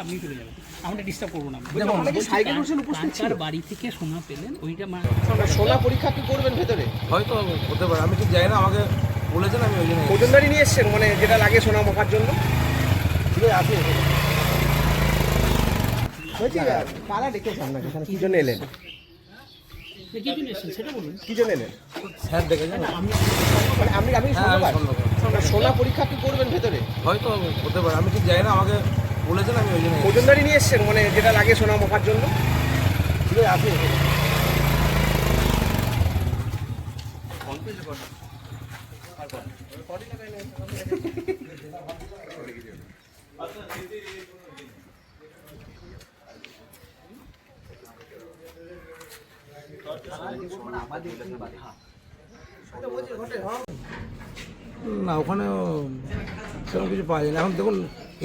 আপনি চলে যাবেন, আমাদের ডিস্টার্ব করবো না। বাড়ি থেকে সোনা পেলেন, ওইটা সোনা পরীক্ষা কি করবেন ভেতরে? হয়তো হতে পারে, আমি ঠিক জানি না, আমাকে বলেছেন, আমি ওই জন্য ওজনদারি নিয়ে এসছেন, মানে যেটা লাগে সোনা মাপার জন্য। ঠিক আছে বলছি কারা ডেকেছে আপনাকে, এখানে কি জন্য এলেন? সেটা বলুন। কি জন্য এলেন? স্যার ডেকেছেন। মানে আমি সোনা পরীক্ষা কি করবেন ভেতরে? হয়তো হতে পারে, আমি ঠিক জানি না, আমাকে বলেছেন, আমি ওই জন্য ওজনদারি নিয়ে এসছেন, মানে যেটা লাগে সোনা মাপার জন্য। ঠিক আছে না, ওখানে সেরকম কিছু পাওয়া যায় না। এখন দেখুন,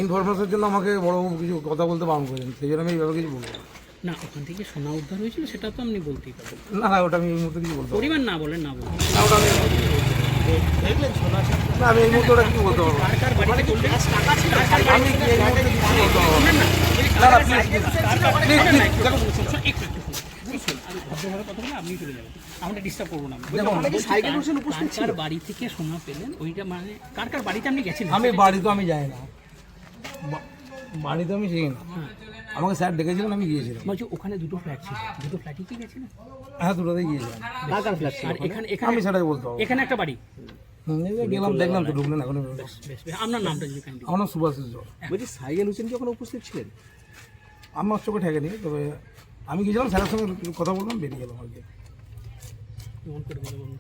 ইনফরমেশনের জন্য আমাকে বড়বাবু কিছু কথা বলতে বারণ করেছেন, সেই জন্য আমি এইভাবে কিছু বলবো না। ওখান থেকে সোনা উদ্ধার হয়েছিল, সেটা তো আপনি বলতেই পারবেন। না। না, ওটা আমি এই মুহূর্তে কিছু বলতে পারবো পরিমাণ না বলেন, না বলেন। না। ওটা আমি দেখলেন সোনা না, আমি এই মুহূর্তে ওটা কিছু বলতে পারবো না। আমি এই মুহূর্তে কিছু বলতে পারবো না। না, আপনি চলে যাবেন, আমাদের ডিস্টার্ব করবো না। উপস্থিত বাড়ি থেকে সোনা পেলেন, ওইটা মানে কার বাড়িতে আপনি গেছিলেন? আমি বাড়ি তো আমি যাই না, বাড়ি তো আমি চিনি না। আমাকে স্যার ডেকেছিলেন, আমি গিয়েছিলাম। বলছি ওখানে দুটো ফ্ল্যাট ছিল, দুটো ফ্ল্যাটই কি গেছিলেন? হ্যাঁ, দুটোতেই গিয়েছিলাম। আর এখানে আমি সেটাই বলতে পারবো। এখানে একটা বাড়ি। গেলাম, দেখলাম তো, ঢুকলেন এখন। বেশ, আপনার নামটা যদি কাইন্ডলি। আমার নাম সুভাষিস জল। বলছি সাইকেল হোসেন কি ওখানে উপস্থিত ছিলেন? আমার চোখে ঠেকেনি, তবে আমি গিয়েছিলাম, স্যারের সঙ্গে কথা বললাম, বেরিয়ে গেলাম আর কি। ফোন করে বলুন।